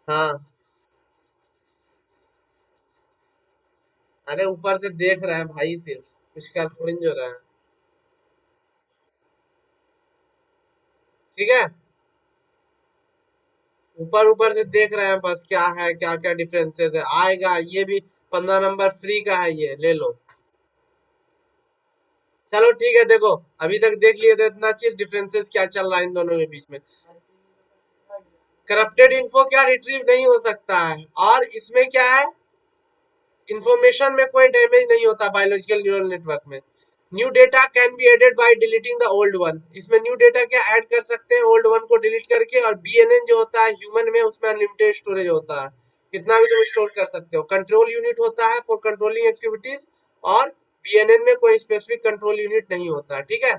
हाँ, अरे ऊपर से देख रहे हैं भाई, सिर्फ कुछ कर थोड़ी नहीं हो रहा है। ठीक है, ऊपर ऊपर से देख रहे हैं बस, क्या है क्या क्या डिफरेंसेस है, आएगा ये भी। 15 नंबर फ्री का है, ये ले लो। चलो ठीक है, देखो अभी तक देख लिए थे इतना चीज, डिफरेंसेस क्या चल रहा है इन दोनों के बीच में। करप्टेड इन्फो क्या रिट्रीव नहीं हो सकता है, और इसमें क्या है, इंफॉर्मेशन में कोई डैमेज नहीं होता बायोलॉजिकल न्यूरल नेटवर्क में। New data can be added by deleting the old one, इसमें न्यू डेटा क्या ऐड कर सकते हैं ओल्ड वन को डिलीट करके। और बीएनएन जो होता है ह्यूमन में, उसमें अनलिमिटेड स्टोरेज होता है, कितना भी तुम स्टोर कर सकते हो। कंट्रोल यूनिट होता है फॉर कंट्रोलिंग एक्टिविटीज, और बीएनएन में कोई स्पेसिफिक कंट्रोल यूनिट नहीं होता, ठीक है।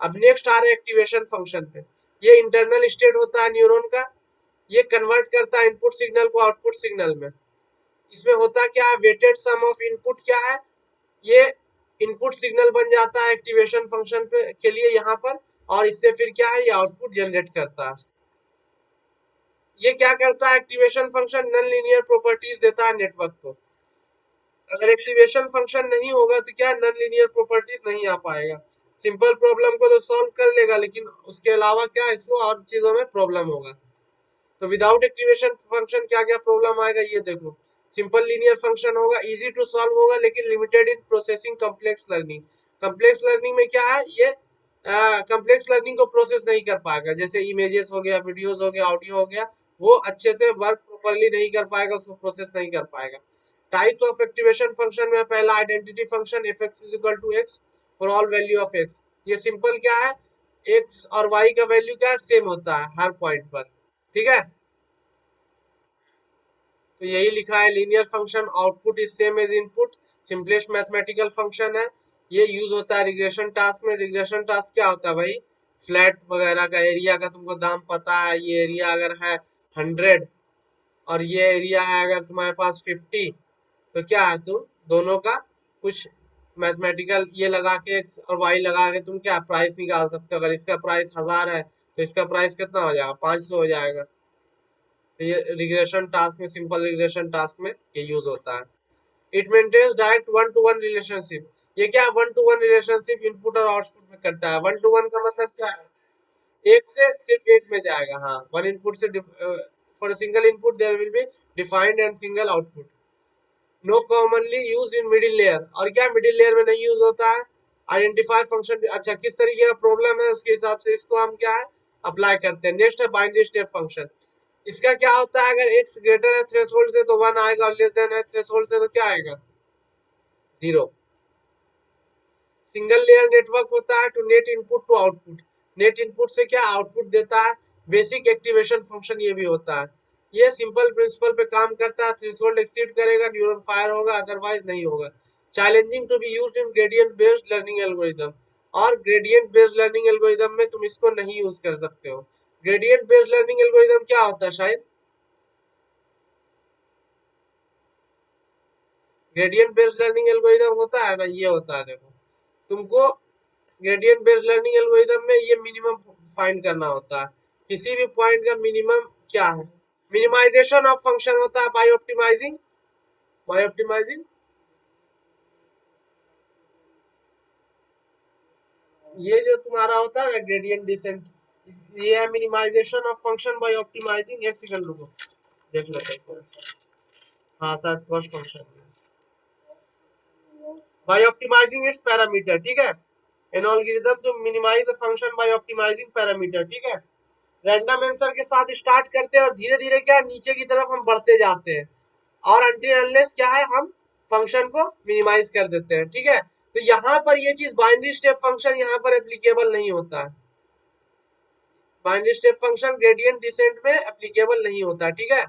अब नेक्स्ट आ रहे एक्टिवेशन फंक्शन पे। ये इंटरनल स्टेट होता है न्यूरॉन का, ये कन्वर्ट करता है इनपुट सिग्नल को आउटपुट सिग्नल में। इसमें होता क्या है, वेटेड सम ऑफ इनपुट क्या है, ये इनपुट सिग्नल बन जाता है एक्टिवेशन फंक्शन पे के लिए यहाँ पर। और इससे फिर क्या है, ये आउटपुट जनरेट करता है। ये क्या करता है activation function, non linear properties देता है नेटवर्क को। अगर एक्टिवेशन फंक्शन नहीं होगा तो क्या, नन लीनियर प्रॉपर्टीज नहीं आ पाएगा। सिंपल प्रॉब्लम को तो सॉल्व कर लेगा, लेकिन उसके अलावा क्या, इसको और चीजों में प्रॉब्लम होगा। तो विदाउट एक्टिवेशन फंक्शन क्या क्या प्रॉब्लम आएगा, ये देखो। सिंपल लीनियर फंक्शन होगा, इजी टू सॉल्व होगा, लेकिन limited in processing complex learning. Complex learning में क्या है, ये कम्प्लेक्स लर्निंग को प्रोसेस नहीं कर पाएगा, जैसे इमेजेस हो गया, वीडियोस हो गया, ऑडियो हो गया, वो अच्छे से वर्क प्रॉपरली नहीं कर पाएगा, उसको प्रोसेस नहीं कर पाएगा। टाइप्स ऑफ एक्टिवेशन फंक्शन में पहला identity function, F X is equal to X for all value of X. ये सिंपल क्या है, एक्स और वाई का वैल्यू क्या है, सेम होता है हर पॉइंट पर, ठीक है। तो यही लिखा है, linear function output is same as input, simplest mathematical function है। ये यूज होता है रिग्रेशन टास्क में। रिग्रेशन टास्क क्या होता है भाई, फ्लैट वगैरह का एरिया का तुमको दाम पता है, ये एरिया अगर है 100 और ये एरिया है अगर तुम्हारे पास 50, तो क्या है, तुम दोनों का कुछ मैथमेटिकल ये लगा के, एक्स और वाई लगा के तुम क्या प्राइस निकाल सकते हो। अगर इसका प्राइस 1000 है तो इसका प्राइस कितना हो जाएगा, 500 हो जाएगा। तो ये रिग्रेशन टास्क में, सिंपल रिग्रेशन टास्क में ये यूज होता है। It maintains direct one to one relationship. ये क्या, one to one relationship input और आउटपुट में करता है। वन टू वन का मतलब क्या है, एक से सिर्फ एक में जाएगा। हाँ, वन इनपुट से for single input there will be defined and single output. No commonly use in middle layer, और क्या मिडिल लेयर में नहीं यूज होता है। आइडेंटिफाई फंक्शन, अच्छा किस तरीके का प्रॉब्लम है उसके हिसाब से इसको हम क्या है अप्लाई करते हैं। नेक्स्ट है बाइनरी स्टेप फंक्शन। इसका क्या होता है, अगर एक्स ग्रेटर है थ्रेशोल्ड से तो 1 आएगा, और लेस देन है थ्रेशोल्ड से तो क्या आएगा, 0। सिंगल लेयर नेटवर्क होता है to net input to output. Net input से क्या आउटपुट देता है, बेसिक एक्टिवेशन फंक्शन ये भी होता है। ये सिंपल प्रिंसिपल पे काम करता है, थ्रेशोल्ड एक्सीड करेगा न्यूरॉन फायर होगा, अदरवाइज नहीं होगा। Challenging to be used in gradient based learning algorithm. और ग्रेडियंट बेस्ड लर्निंग एल्गोरिदम में तुम इसको नहीं यूज कर सकते हो। ग्रेडियंट बेस्ड लर्निंग एल्गोरिदम क्या होता है शायद, ग्रेडियंट बेस्ड लर्निंग एल्गोरिदम होता है ना, ये होता है देखो। तुमको ग्रेडियंट बेस्ड लर्निंग एल्गोरिदम में ये मिनिमम फाइंड करना होता है, किसी भी पॉइंट का मिनिमम क्या है। मिनिमाइजेशन ऑफ फंक्शन होता है बाय ऑप्टिमाइजिंग, बाय ऑप्टिमाइजिंग ये जो तुम्हारा होता है ना ग्रेडियंट डिसेंट, ये है minimisation of function by optimising. एक सेकंड रुको, देख लेते हैं। हाँ, शायद cost function by optimising its parameter, ठीक है। An algorithm to minimise the function by optimising parameter, ठीक है। रैंडम आंसर के साथ स्टार्ट करते हैं और धीरे धीरे क्या नीचे की तरफ हम बढ़ते जाते हैं, और अनटिल अनलेस क्या है, हम फंक्शन को मिनिमाइज कर देते हैं, ठीक है। तो यहाँ पर ये चीज बाइनरी स्टेप फंक्शन यहाँ पर एप्लीकेबल नहीं होता है। Binary step function gradient descent में एप्लीकेबल नहीं होता, ठीक है।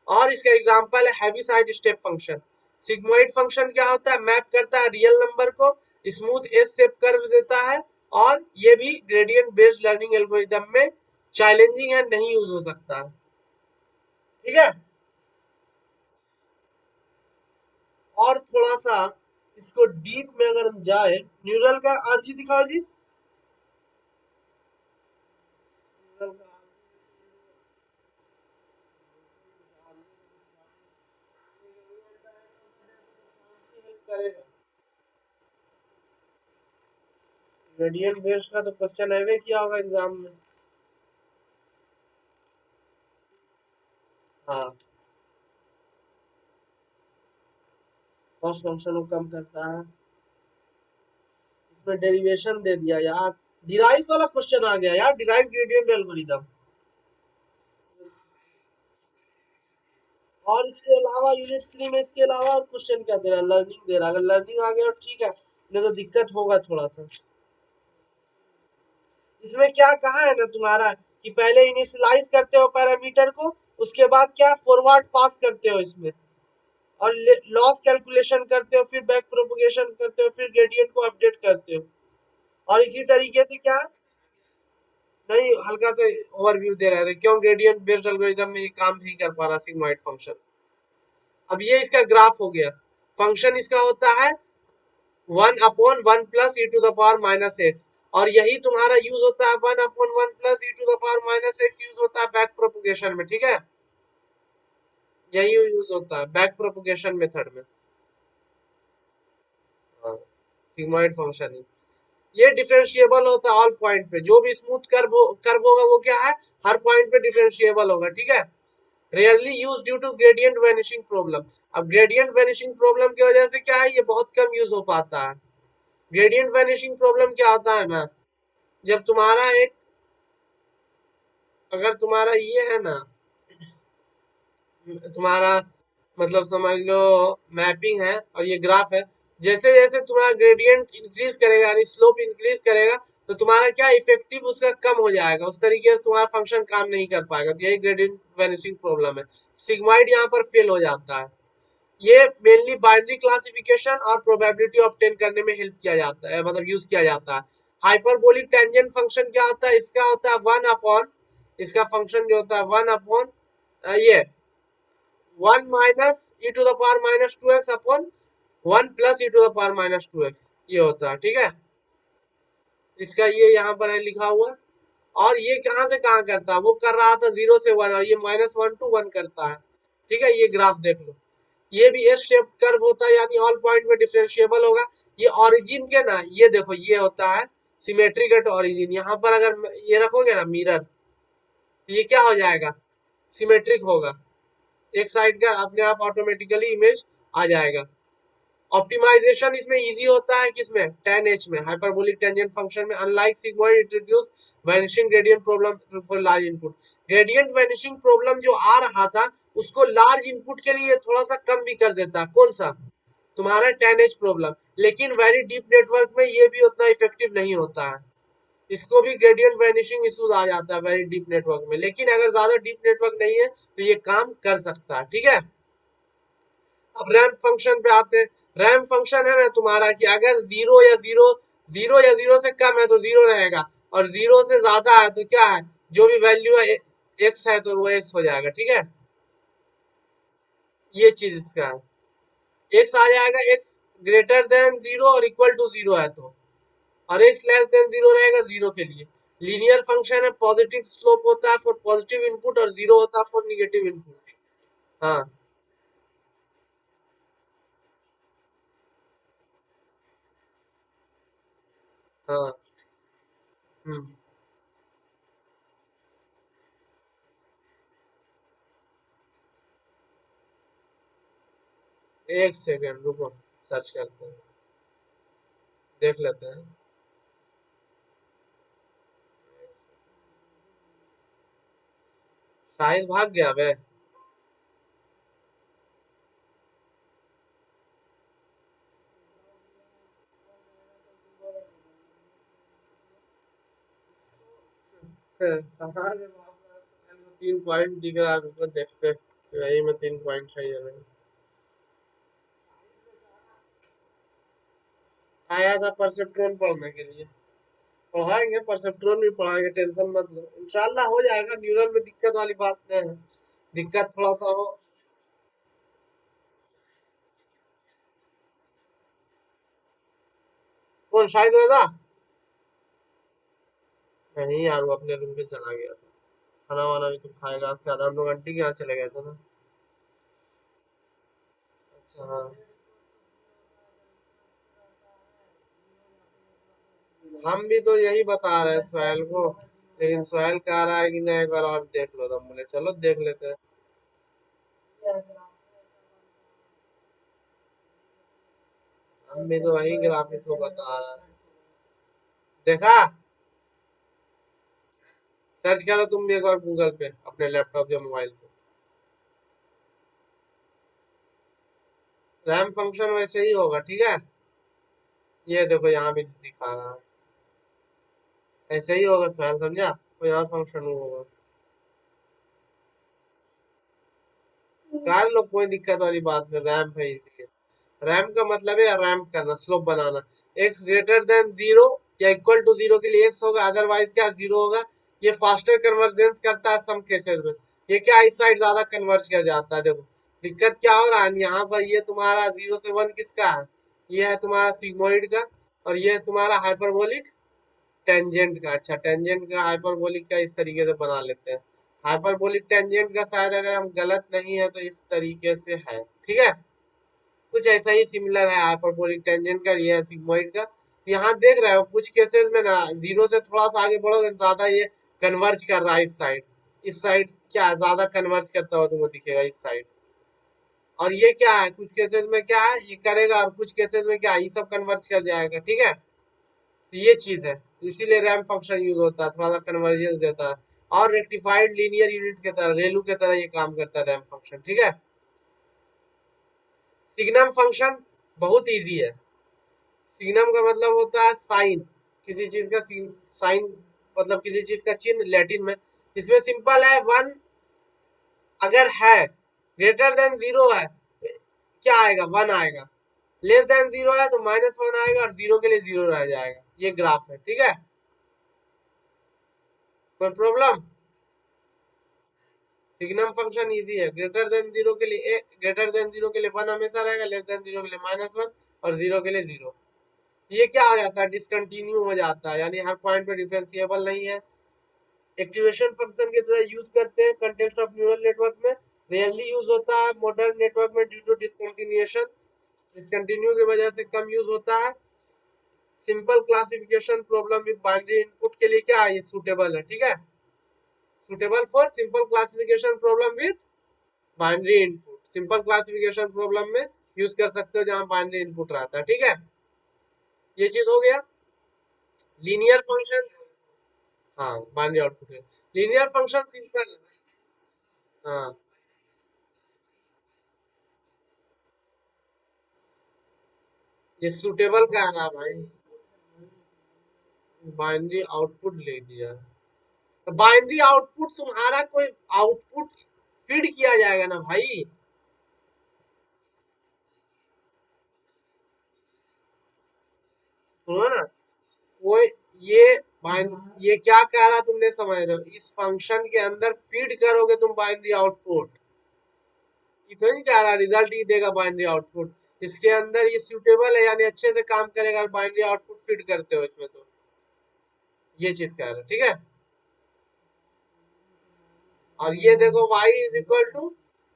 और इसका एग्जांपल है heavy side step function. Sigmoid function क्या होता है, मैप करता है रियल नंबर को, स्मूथ एज शेप कर्व देता है। और ये भी ग्रेडियंट बेस्ड लर्निंग एल्गोरिदम में चैलेंजिंग है, नहीं यूज हो सकता, ठीक है। और थोड़ा सा इसको डीप में अगर हम जाए, न्यूरल का आरजी दिखाओ जी। न्यूरल का ग्रेडियंट बेस्ड का तो क्वेश्चन है किया होगा एग्जाम में। हाँ, कॉस्ट फंक्शन को कम करता है। इसमें डेरिवेशन दे दिया यार, डिराइव वाला क्वेश्चन आ गया यार, डिराइव ग्रेडियंट एल्गोरिदम। और इसके अलावा यूनिट 3 में इसके अलावा और क्वेश्चन क्या दे रहा है, लर्निंग दे रहा है। अगर लर्निंग आ गया ठीक है, नहीं तो दिक्कत होगा थोड़ा सा। इसमें क्या कहा है ना तुम्हारा कि पहले इनिशियलाइज करते हो पैरामीटर को, उसके बाद क्या फॉरवर्ड पास करते हो इसमें, और लॉस कैलकुलेशन करते हो, फिर बैक प्रोपगेशन करते हो, फिर ग्रेडियंट को अपडेट करते हो। और इसी तरीके से क्या, नहीं हल्का से ओवरव्यू दे रहे थे क्यों ग्रेडियंट बेस्ड एल्गोरिथम में ये काम नहीं कर पा रहा सिग्मॉइड फंक्शन। अब ये इसका ग्राफ हो गया। फंक्शन इसका होता है 1/1 + e⁻⁻x, और यही तुम्हारा यूज होता है 1/1 + e⁻⁻x यूज होता है बैक प्रोपगेशन में, ठीक है। यही यूज होता है बैक प्रोपगेशन मेथड में। हाँ, सिग्मॉइड फंक्शन है। ये डिफरेंशिएबल होता है ऑल पॉइंट पे, जो भी स्मूथ कर्व होगा वो क्या है, हर पॉइंट पे डिफरेंशिएबल होगा, ठीक है। Rarely use due to gradient vanishing problem. अब ग्रेडियंट वैनिशिंग प्रॉब्लम की वजह से क्या है, ये बहुत कम यूज हो पाता है। ग्रेडियंट वैनिशिंग प्रॉब्लम क्या होता है ना, जब तुम्हारा एक, अगर तुम्हारा ये है ना, तुम्हारा मतलब समझ लो मैपिंग है और ये ग्राफ है, जैसे जैसे तुम्हारा ग्रेडियंट इंक्रीज करेगा यानी स्लोप इंक्रीज करेगा, तो तुम्हारा क्या इफेक्टिव उसका कम हो जाएगा, उस तरीके से तुम्हारा फंक्शन काम नहीं कर पाएगा। तो यही ग्रेडियंट वैनिशिंग प्रॉब्लम है। सिग्माइड यहाँ पर फेल हो जाता है। ये मेनली बाइनरी क्लासिफिकेशन और प्रोबेबिलिटी ऑब्टेन करने में हेल्प किया जाता है, मतलब यूज किया जाता है। हाइपरबोलिक टेंजेंट फंक्शन क्या होता है, इसका होता है 1 अपॉन, इसका फंक्शन जो होता है 1 अपॉन ये 1 - e⁻²x अपॉन 1 + e⁻²x, ये होता है, ठीक है। इसका ये यहाँ पर है लिखा हुआ। और ये कहाँ से कहाँ करता है, वो कर रहा था 0 से 1, और ये -1 to 1 करता है, ठीक है। ये ग्राफ देख लो, ये भी एस शेप कर्व होता है, यानी ऑल पॉइंट में डिफरेंशिएबल होगा। ये ओरिजिन के ना, ये देखो ये होता है सिमेट्रिक एट ओरिजिन। यहाँ पर अगर ये रखोगे ना मिरर, तो ये क्या हो जाएगा, सिमेट्रिक होगा, एक साइड का अपने आप ऑटोमेटिकली इमेज आ जाएगा। ऑप्टिमाइजेशन इसमें इजी होता है किसमें, tan h में, हाइपरबोलिक टेंजेंट फंक्शन में। Unlike sigmoid introduce vanishing gradient problem for large input. Gradient vanishing problem जो आ रहा था, उसको लार्ज इनपुट के लिए थोड़ा सा कम भी कर देता है। कौन सा, तुम्हारा tan h प्रॉब्लम। लेकिन वेरी डीप नेटवर्क में ये भी उतना इफेक्टिव नहीं होता है, इसको भी ग्रेडियंट वैनिशिंग इश्यूज आ जाता है वेरी डीप नेटवर्क में। लेकिन अगर ज्यादा डीप नेटवर्क नहीं है तो ये काम कर सकता है, ठीक है। अब रैंप फंक्शन पे आते हैं। रैंप फंक्शन है ना तुम्हारा कि अगर जीरो या जीरो से कम है तो जीरो रहेगा, और जीरो से ज्यादा है तो क्या है, जो भी वैल्यू है एक्स है तो वो एक्स हो जाएगा, ठीक है। ये चीज इसका है, एक्स आ जाएगा, एक्स ग्रेटर देन जीरो और इक्वल टू जीरो है तो, और एक्स लेस देन जीरो रहेगा जीरो के लिए। लीनियर फंक्शन है, पॉजिटिव स्लोप होता है फॉर पॉजिटिव इनपुट और जीरो होता है फॉर निगेटिव इनपुट। हाँ हाँ। हम्म, एक सेकेंड रुको, सर्च करते हैं, देख लेते हैं। शाहिद भाग गया बे। कहाँ से भाग रहा है? 3 पॉइंट दिख रहा है, रुको देखते हैं। यही में 3 पॉइंट है ये नहीं। आया था परसेप्ट्रॉन पढ़ने के लिए, पढ़ाएंगे परसेप्ट्रॉन भी पढ़ाएंगे, टेंशन मत लो, इंशाल्लाह हो जाएगा। न्यूरल में दिक्कत वाली बात नहीं है, दिक्कत थोड़ा सा हो। कौन, शाहिद रजा? नहीं यार, वो अपने रूम पे चला गया था, खाना वाना भी तो खाएगा, उसके बाद हम लोग आंटी के यहाँ चले गए थे ना। अच्छा हाँ। हम भी तो यही बता रहे हैं सोहेल को, लेकिन सोहेल कह रहा है कि नहीं एक बार और देख लो। तो हम बोले चलो देख लेते हैं। हम भी तो वही ग्राफिक्स को बता रहे हैं। देखा? सर्च करो तुम भी एक बार गूगल पे अपने लैपटॉप या मोबाइल से। रैम फंक्शन वैसे ही होगा, ठीक है। ये देखो यहाँ भी दिखा रहा है, ऐसे ही होगा सोहेल, समझा? कोई और फंक्शन होगा। कर लो, कोई दिक्कत वाली बात नहीं, रैम है इसलिए। रैम का मतलब है रैम करना, स्लोप बनाना। एक्स ग्रेटर देन जीरो या इक्वल टू जीरो के लिए एक्स होगा, अदरवाइज क्या जीरो होगा। ये फास्टर कन्वर्जेंस करता है सम केसेस में। ये क्या इस साइड ज्यादा कन्वर्ज कर जाता है। देखो दिक्कत क्या हो रहा है यहाँ पर, ये तुम्हारा 0 से 1 किसका है? ये है तुम्हारा सिग्मोइड का, और ये है तुम्हारा हाइपरबोलिक टेंजेंट का। अच्छा, टेंजेंट का हाइपरबोलिक का इस तरीके से बना लेते हैं। हाइपरबोलिक टेंजेंट का शायद अगर हम गलत नहीं है तो इस तरीके से है, ठीक है। कुछ ऐसा ही सिमिलर है हाइपरबोलिक टेंजेंट का, ये है सिग्मोइड का। यहाँ देख रहे हो कुछ केसेस में ना, जीरो से थोड़ा सा आगे बढ़ोगे ज्यादा ये कन्वर्ज कर रहा है इस साइड। इस साइड क्या ज्यादा कन्वर्ज करता हुआ तुमको दिखेगा इस साइड। और ये क्या है, कुछ केसेस में क्या है ये करेगा, और कुछ केसेस में क्या है ये सब कन्वर्ज कर जाएगा, ठीक है। तो ये चीज है, इसीलिए रैम फंक्शन यूज होता है, थोड़ा सा कन्वर्जेंस देता है। और रेक्टिफाइड लीनियर यूनिट की तरह, रेलू की तरह ये काम करता है रैम फंक्शन, ठीक है। सिग्नम फंक्शन बहुत इजी है। सिग्नम का मतलब होता है साइन, किसी चीज का साइन, मतलब किसी चीज का चिन्ह लैटिन में। इसमें सिंपल है, वन अगर है, ग्रेटर देन जीरो है, क्या आएगा? वन आएगा। लेस देन जीरो है तो -1 आएगा, और जीरो के लिए जीरो रह जाएगा। ये ग्राफ है, ठीक है। कोई प्रॉब्लम? सिग्नम फंक्शन इजी है। ग्रेटर देन जीरो के लिए ग्रेटर देन जीरो के लिए वन हमेशा रहेगा, लेस देन जीरो के लिए -1, और जीरो के लिए जीरो। ये क्या हो जाता है, डिसकंटिन्यू हो जाता है, यानी हर पॉइंट पे डिफरेंशिएबल नहीं है। एक्टिवेशन फंक्शन की तरह यूज करते हैं कंटेक्स्ट ऑफ न्यूरल नेटवर्क में। रेयरली यूज होता है मॉडर्न नेटवर्क में ड्यू टू डिसकंटिन्यूएशन, डिसकंटिन्यू की वजह से कम यूज होता है। Simple classification problem with binary input के लिए क्या है, ये सूटेबल है, ठीक है। Suitable for simple classification problem with binary input, simple classification problem में यूज कर सकते हो जहां बाइनरी इनपुट रहता है, ठीक है। ये चीज हो गया। लीनियर फंक्शन, हाँ बाइनरी आउटपुट है। लीनियर फंक्शन सिंपल, हाँ ये सुटेबल का है ना भाई, बाइनरी आउटपुट ले दिया। तो बाइनरी आउटपुट तुम्हारा कोई आउटपुट फीड किया जाएगा ना भाई। सुनो ना, कोई ये ये क्या कह रहा तुमने समझ रहे हो, इस फंक्शन के अंदर फीड करोगे तुम बाइनरी आउटपुट। ये तो नहीं कह रहा रिजल्ट ही देगा बाइनरी आउटपुट। इसके अंदर ये सूटेबल है, यानी अच्छे से काम करेगा, बाइनरी आउटपुट फीड करते हो इसमें तो। ये चीज कह रहा है, ठीक है। और ये देखो y is equal to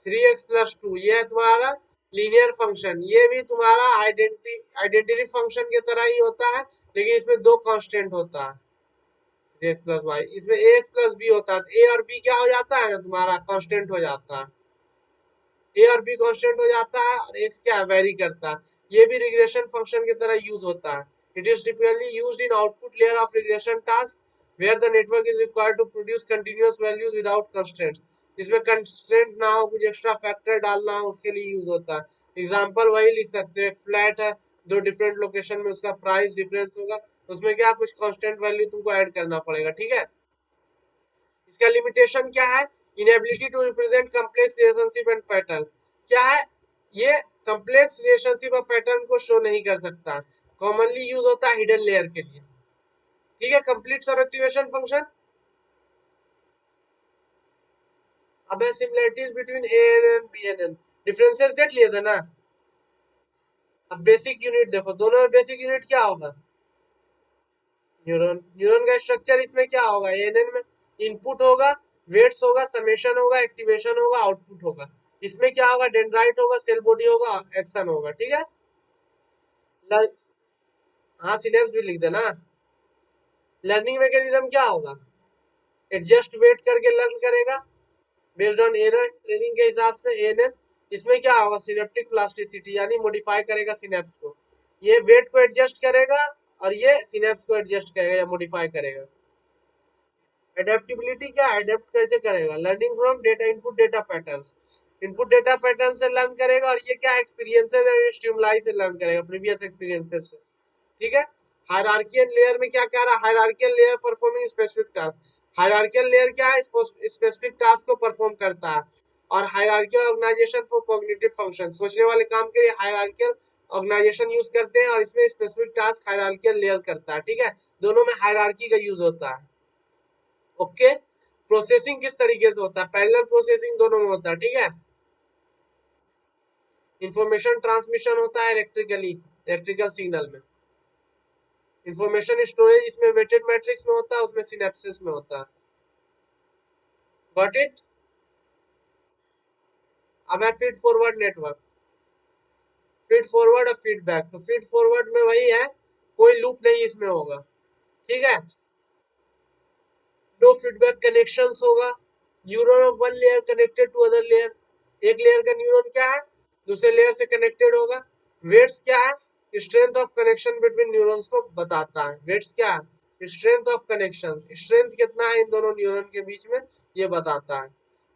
3x+2, ये है तुम्हारा लीनियर फंक्शन। ये भी तुम्हारा आइडेंटिटी फंक्शन की तरह ही होता है, लेकिन इसमें दो कांस्टेंट होता है, 3x+y। इसमें ax+b होता है, तो a और b क्या हो जाता है ना तुम्हारा कांस्टेंट हो जाता है। ए और बी कांस्टेंट हो जाता है, और एक्स क्या वेरी करता है। ये भी रिग्रेशन फंक्शन की तरह यूज होता है। It is typically used in output layer of regression task, where the network is required to produce continuous values without constraints. इसमें कंस्ट्रेंट ना हो, कुछ एक्स्ट्रा फैक्टर डालना हो, उसके लिए यूज होता है। एग्जांपल वही लिख सकते हो, एक फ्लैट है, दो डिफरेंट लोकेशन में उसका प्राइस डिफरेंस होगा, उसमें क्या कुछ कांस्टेंट वैल्यू तुमको ऐड करना पड़ेगा, ठीक है। इसका लिमिटेशन क्या है? Inability to represent complex relationship and pattern. क्या है ये? कम्प्लेक्स रिलेशनशिप और पैटर्न को शो नहीं कर सकता। कॉमनली यूज होता है हिडन लेयर के लिए, ठीक है। कंप्लीट सब एक्टिवेशन फंक्शन। अब similarities between A N and B N N, differences देख लिए थे ना। अब बेसिक यूनिट देखो, दोनों में बेसिक यूनिट क्या होगा? न्यूरॉन। न्यूरॉन का स्ट्रक्चर इसमें क्या होगा, एएनएन में इनपुट होगा, वेट्स होगा, समेशन होगा, एक्टिवेशन होगा, आउटपुट होगा। इसमें क्या होगा? डेंड्राइट होगा, सेल बॉडी होगा, एक्शन होगा, ठीक है। हाँ सिनेप्स भी लिख देना। लर्निंग मैकेनिज्म क्या होगा? एडजस्ट वेट करके लर्न करेगा बेस्ड ऑन एरर ट्रेनिंग के हिसाब से एएनएन। इसमें क्या होगा? सिनेप्टिक प्लास्टिसिटी यानी मॉडिफाई करेगा सिनेप्स को। ये वेट को एडजस्ट करेगा और ये सिनेप्स को एडजस्ट करेगा या मॉडिफाई करेगा। एडेप्टिबिलिटी क्या है? एडेप्ट कैसे करेगा? Learning from data input data patterns. Input data pattern से लर्न करेगा और ये क्या एक्सपीरियंसेस एंड स्टिमुलाई से लर्न करेगा, प्रीवियस एक्सपीरियंसेस से। ठीक है। हायरार्कियल लेयर में क्या कह रहा है? Hierarchical layer performing specific task. Hierarchical layer क्या है? स्पेसिफिक टास्क को परफॉर्म करता है। और hierarchical organisation for cognitive function, सोचने वाले काम के लिए हायरार्कियल ऑर्गेनाइजेशन यूज करते हैं और इसमें स्पेसिफिक टास्क हायरार्कियल लेयर करता है। ठीक है, दोनों में हायरार्की का यूज होता है। ओके। प्रोसेसिंग किस तरीके से होता है? पैरेलल प्रोसेसिंग दोनों में होता है। ठीक है। इंफॉर्मेशन ट्रांसमिशन होता है इलेक्ट्रिकल सिग्नल में। इंफॉर्मेशन स्टोरेज इसमें वेटेड मैट्रिक्स में होता है, उसमें सिनेप्सिस में होता है। Got it? अब है feed forward network. Feed forward और फीडबैक। तो फीड फॉरवर्ड में वही है, कोई लूप नहीं इसमें होगा। ठीक है। दो फीडबैक कनेक्शंस होगा। Neuron of one layer connected to other layer. एक लेयर का न्यूरॉन क्या है? दूसरे लेयर से कनेक्टेड होगा। वेट्स क्या है? Strength of connection between neurons को बताता है। वेट्स क्या है? स्ट्रेंथ ऑफ कनेक्शन, स्ट्रेंथ कितना है इन दोनों न्यूरॉन के बीच में, ये बताता है।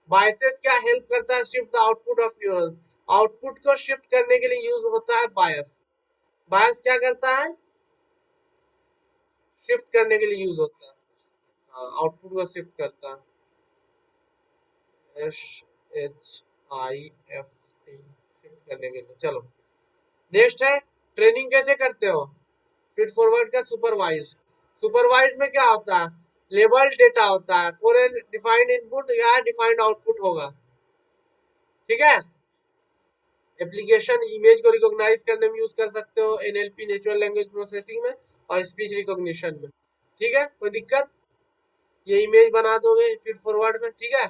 बायसेस क्या हेल्प करता है? Shift the output of neurons. Output को शिफ्ट करने के लिए यूज होता है बायस। बायस क्या करता है? शिफ्ट करने के लिए यूज होता है। आउटपुट को शिफ्ट करता है। S H I F T, shift करने के लिए। चलो नेक्स्ट है, ट्रेनिंग कैसे करते हो? फीड फॉरवर्ड का सुपरवाइज। सुपरवाइज में क्या होता है? लेबल्ड डेटा होता है फॉर एन डिफाइंड इनपुट या डिफाइंड आउटपुट होगा। ठीक है। एप्लीकेशन इमेज को रिकॉग्नाइज करने में यूज कर सकते हो, एनएलपी नेचुरल लैंग्वेज प्रोसेसिंग में और स्पीच रिकॉग्निशन में। ठीक है, कोई दिक्कत? ये इमेज बना दोगे फीड फॉरवर्ड में। ठीक है।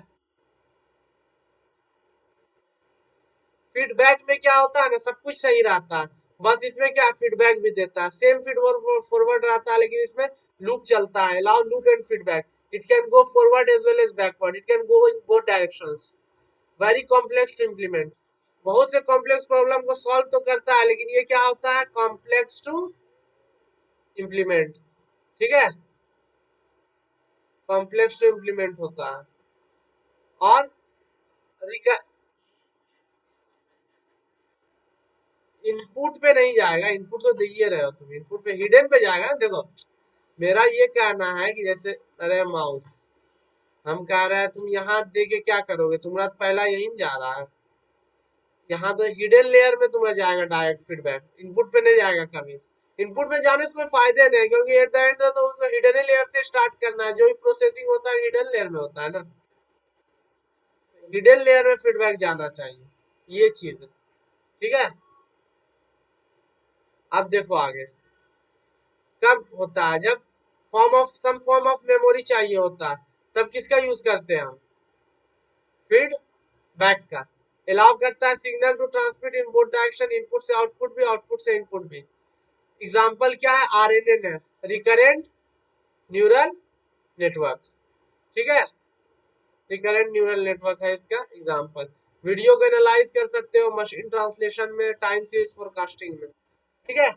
फीडबैक में क्या होता है ना, सब कुछ सही रहता है, बस इसमें क्या फीडबैक भी देता है। सेम फीड फॉरवर्ड रहता है लेकिन इसमें लूप चलता है। Allow loop and feedback. It can go forward as well as backward. It can go in both directions. Very complex to implement. बहुत से कॉम्प्लेक्स प्रॉब्लम को सॉल्व तो करता है लेकिन ये क्या होता है? Complex to implement. ठीक है, कॉम्प्लेक्स टू इम्प्लीमेंट होता है। और इनपुट पे नहीं जाएगा, इनपुट तो दे ही रहे हो तुम, इनपुट पे हिडन पे जाएगा। देखो मेरा ये कहना है कि जैसे, अरे माउस, हम कह रहे हैं तुम यहाँ दे के क्या करोगे? तुम्हारा तो पहला यही जा रहा है। यहाँ तो हिडन लेयर में तुम्हें जाएगा डायरेक्ट फीडबैक, इनपुट पे नहीं जाएगा कभी। इनपुट में जाने से कोई फायदे नहीं, क्योंकि एट द एंड तो उसको हिडन लेयर से स्टार्ट करना है। जो भी प्रोसेसिंग होता है हिडन लेयर में होता है ना। हिडन लेयर में फीडबैक जाना चाहिए, ये चीज है। ठीक है। अब देखो आगे कब होता है? जब फॉर्म ऑफ मेमोरी चाहिए होता है, तब किसका यूज करते हैं हम? फीड बैक का। अलाउ करता है signal to transmit in both direction, input से आउटपुट भी, आउटपुट से इनपुट भी। एग्जांपल क्या है? आरएनएन है, रिकरेंट न्यूरल नेटवर्क। ठीक है, रिकरेंट न्यूरल नेटवर्क है इसका एग्जांपल। वीडियो को एनालाइज कर सकते हो मशीन ट्रांसलेशन में, टाइम सीरीज फोरकास्टिंग में। ठीक है।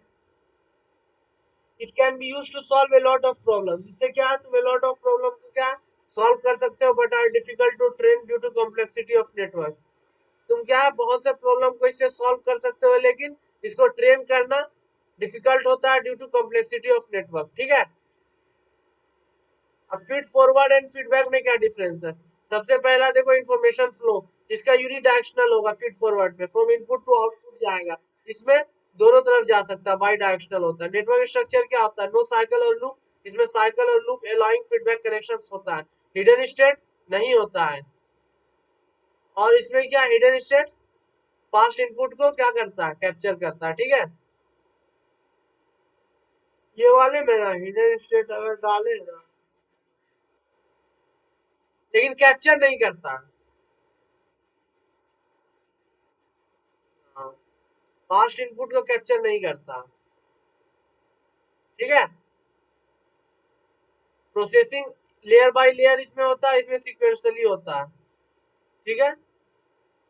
It can be use to solve a lot of problems. इससे क्या है? तुम ए लॉट ऑफ प्रॉब्लम को क्या सॉल्व कर सकते हो, but are difficult to train due to complexity of network. तुम क्या है, बहुत से प्रॉब्लम को इससे सॉल्व कर सकते हो लेकिन इसको ट्रेन करना डिफिकल्ट होता है due to complexity of network. ठीक है। अब फीड फॉरवर्ड एंड फीडबैक में क्या डिफरेंस है? सबसे पहला देखो, इंफॉर्मेशन फ्लो इसका यूनिडायरेक्शनल होगा। फीड फॉरवर्ड में फ्रॉम इनपुट टू आउटपुट जाएगा, इसमें दोनों तरफ जा सकता है, बाई डायरेक्शनल होता है। नेटवर्क स्ट्रक्चर क्या होता है? नो साइकिल और लूप। इसमें साइकिल और लूप अलाउइंग फीडबैक कनेक्शन होता है। हिडन स्टेट नहीं होता है। और इसमें क्या हिडन स्टेट पास्ट इनपुट को क्या करता है? कैप्चर करता है। ठीक है। ये वाले में ना हिडन स्टेट अगर डाले ना, लेकिन कैप्चर नहीं करता। हाँ, पास्ट इनपुट को कैप्चर नहीं करता। ठीक है। प्रोसेसिंग लेयर बाय लेयर इसमें होता है, इसमें सिक्वेंशियली होता है। ठीक है,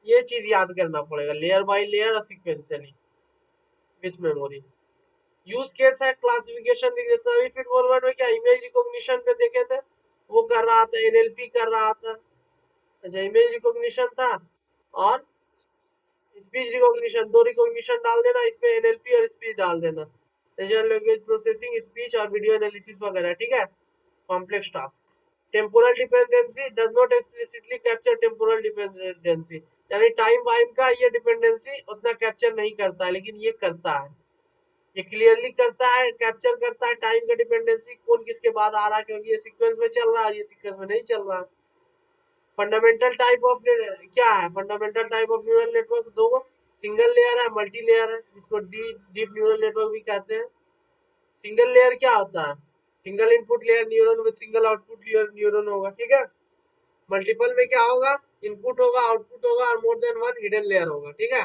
ये चीज याद करना पड़ेगा, लेयर बाय लेयर और sequentially with memory. Use case है क्लासिफिकेशन रिग्रेशन। अभी फीड फॉरवर्ड में क्या इमेज रिकॉग्निशन पे देखे थे, वो कर रहा था, एनएलपी कर रहा था। अच्छा, इमेज रिकॉग्निशन था और स्पीच रिकॉग्निशन, दो रिकॉग्निशन डाल देना, इसमें एनएलपी और स्पीच डाल देना, नेचुरल लैंग्वेज प्रोसेसिंग, स्पीच और वीडियो एनालिसिस वगैरह। ठीक है, complex task. Temporal dependency does not explicitly capture temporal dependency, यानी टाइम वाइम का ये डिपेंडेंसी उतना कैप्चर नहीं करता है, लेकिन ये करता है, ये क्लियरली करता है, कैप्चर करता है टाइम का डिपेंडेंसी, कौन किसके बाद आ रहा है, क्योंकि ये सीक्वेंस में चल रहा है, ये सीक्वेंस में नहीं चल रहा। फंडामेंटल टाइप ऑफ क्या है, fundamental type of neural network दो, सिंगल लेयर है, मल्टी लेयर है, जिसको डीप न्यूरल नेटवर्क भी कहते हैं। सिंगल लेयर क्या होता है, single input layer neuron with single output layer neuron होगा। ठीक है, मल्टीपल में क्या होगा, इनपुट होगा, आउटपुट होगा और more than one hidden layer होगा। ठीक है,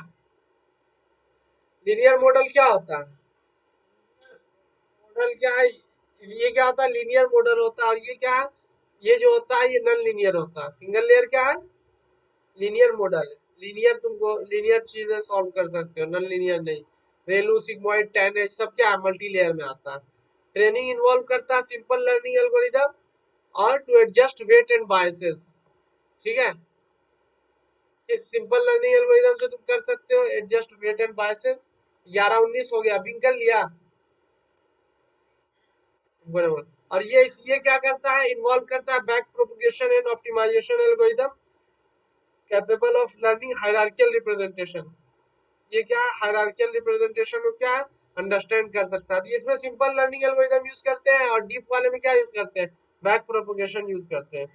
लीनियर मॉडल क्या होता है, मॉडल क्या है, ये क्या होता है, लीनियर मॉडल होता है, और ये क्या है, ये जो होता है ये नॉन लीनियर होता है। सिंगल लेयर क्या है, लीनियर मॉडल, लीनियर तुमको लीनियर चीजें सॉल्व कर सकते हो, नॉन लीनियर नहीं। रेलू, सिग्मॉइड, 10H सब क्या है, मल्टी लेयर में आता है। ट्रेनिंग इन्वॉल्व करता है सिंपल लर्निंग एल्गोरिदम और to adjust weight and biases. ठीक है, इस सिंपल लर्निंग एल्गोरिदम से तुम कर सकते हो एडजस्ट वेट एंड बायसेस। 11-19 हो गया, विंग कर लिया बराबर। और ये क्या करता है, इन्वॉल्व करता है back propagation and optimisation algorithm capable of learning hierarchical representation. ये क्या है, हायरार्कियल रिप्रेजेंटेशन को क्या है, अंडरस्टैंड कर सकता है। तो इसमें सिंपल लर्निंग एल्गोरिदम यूज करते हैं, और डीप वाले में क्या यूज करते हैं, बैक प्रोपगेशन यूज करते हैं।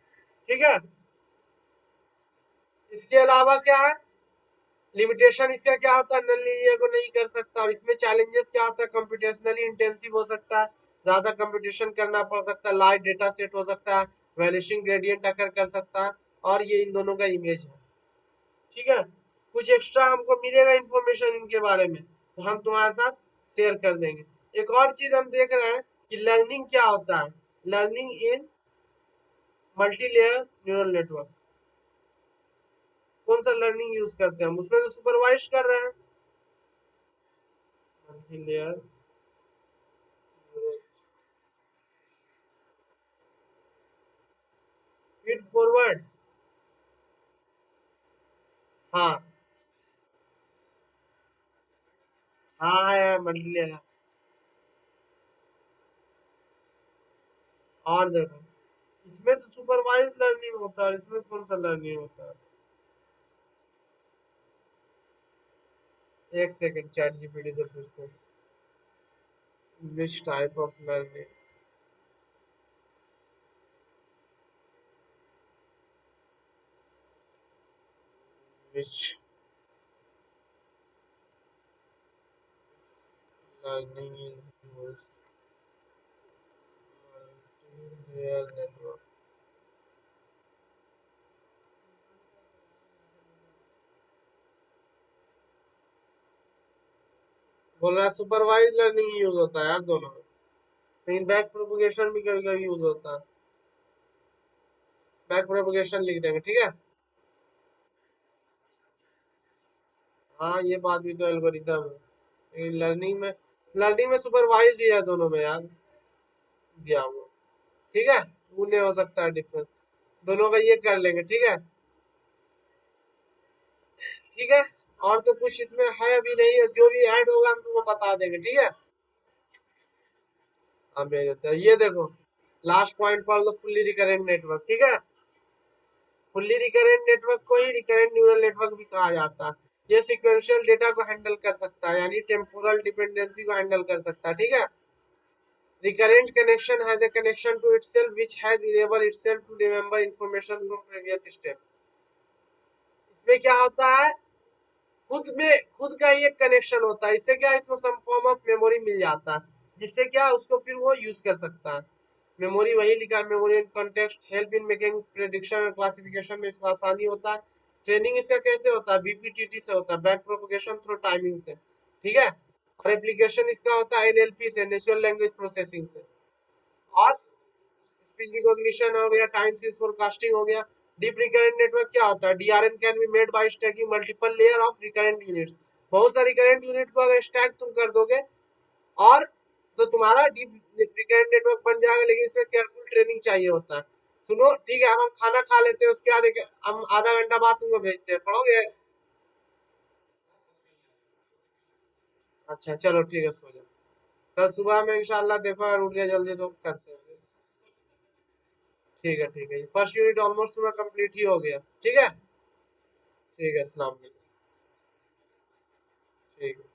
ठीक है, इसके अलावा क्या है, लिमिटेशन इसका क्या होता है, नॉन लीनियर को नहीं कर सकता। और इसमें चैलेंजेस क्या होता है, कंप्यूटेशनली इंटेंसिव हो सकता है, ज्यादा कंप्यूटेशन करना पड़ सकता है, लार्ज डेटा सेट हो सकता है, वैनिशिंग ग्रेडियंट अकर कर सकता है, और ये इन दोनों का इमेज है। ठीक है, कुछ एक्स्ट्रा हमको मिलेगा इंफॉर्मेशन इनके बारे में तो हम तुम्हारे साथ शेयर कर देंगे। एक और चीज हम देख रहे हैं कि लर्निंग क्या होता है, लर्निंग इन मल्टी लेयर न्यूरल नेटवर्क। कौन सा लर्निंग यूज करते हैं हम, उसमें तो सुपरवाइज कर रहे हैं मल्टी लेयर। फीड फॉरवर्ड, हाँ हाँ है मल्टी लेयर। और देखो, इसमें तो सुपरवाइज लर्निंग होता है और इसमें कौन सा लर्निंग होता है। एक सेकंड, चैट जीपीटी से पूछते हैं which type of learning, which learning is used multi network. बोल रहा है सुपरवाइज लर्निंग यूज होता है यार दोनों में, लेकिन बैक प्रोपगेशन भी कभी कभी यूज होता है। बैक प्रोपगेशन लिख देंगे। ठीक है, हाँ ये बात भी तो एल्गोरिदम है, लेकिन लर्निंग में सुपरवाइज ही है दोनों में यार, दिया हुआ। ठीक है, उन्हें हो सकता है डिफरेंस, दोनों का ये कर लेंगे। ठीक है, ठीक है, और तो कुछ इसमें है अभी नहीं, जो भी ऐड होगा हम तुमको बता देंगे। ठीक है, हम भेज देते हैं। ये देखो, लास्ट पॉइंट पढ़ लो, फुल्ली रिकरेंट नेटवर्क। ठीक है, फुल्ली रिकरेंट नेटवर्क को ही रिकरेंट न्यूरल नेटवर्क भी कहा जाता है। ये सिक्वेंशियल डेटा को हैंडल कर सकता है, यानी टेम्पोरल डिपेंडेंसी को हैंडल कर सकता है। ठीक है, recurrent connection has a connection to itself which has enable itself to remember information from previous step। इसमें क्या होता है, खुद का ही एक कनेक्शन होता है, इससे क्या इसको सम फॉर्म ऑफ मेमोरी मिल जाता है, जिससे क्या उसको फिर वो यूज कर सकता है। मेमोरी वही लिखा है, memory in context help in making prediction और क्लासिफिकेशन में इसका आसानी होता है। ट्रेनिंग इसका कैसे होता है, बीपीटीटी से होता है, बैक प्रोपगेशन थ्रू टाइमिंग से। ठीक है, और एप्लीकेशन इसका होता है एनएलपी से, नेचुरल लैंग्वेज प्रोसेसिंग से। और स्पीच रिकॉग्निशन हो गया, टाइम सीरीज फोरकास्टिंग हो गया। डीप रिकरेंट नेटवर्क क्या होता है? DRN can be made by stacking multiple layer of recurrent units. बहुत सारी रिकरेंट यूनिट को अगर स्टैक तुम कर दोगे और तो तुम्हारा डीप रिकरेंट नेटवर्क बन जाएगा, लेकिन इसमें केयरफुल ट्रेनिंग चाहिए होता है। सुनो ठीक है, अब हम खाना खा लेते हैं, उसके बाद हम आधा घंटा बाद तुमको भेजते हैं, पढ़ोगे? अच्छा चलो ठीक है, सो जाओ। कल सुबह में इंशाल्लाह देखो, अगर उठ गया जल्दी तो करते हैं। ठीक है ठीक है, फर्स्ट यूनिट ऑलमोस्ट तुम्हारा कंप्लीट ही हो गया। ठीक है। ठीक है, अस्सलाम वालेकुम। ठीक है।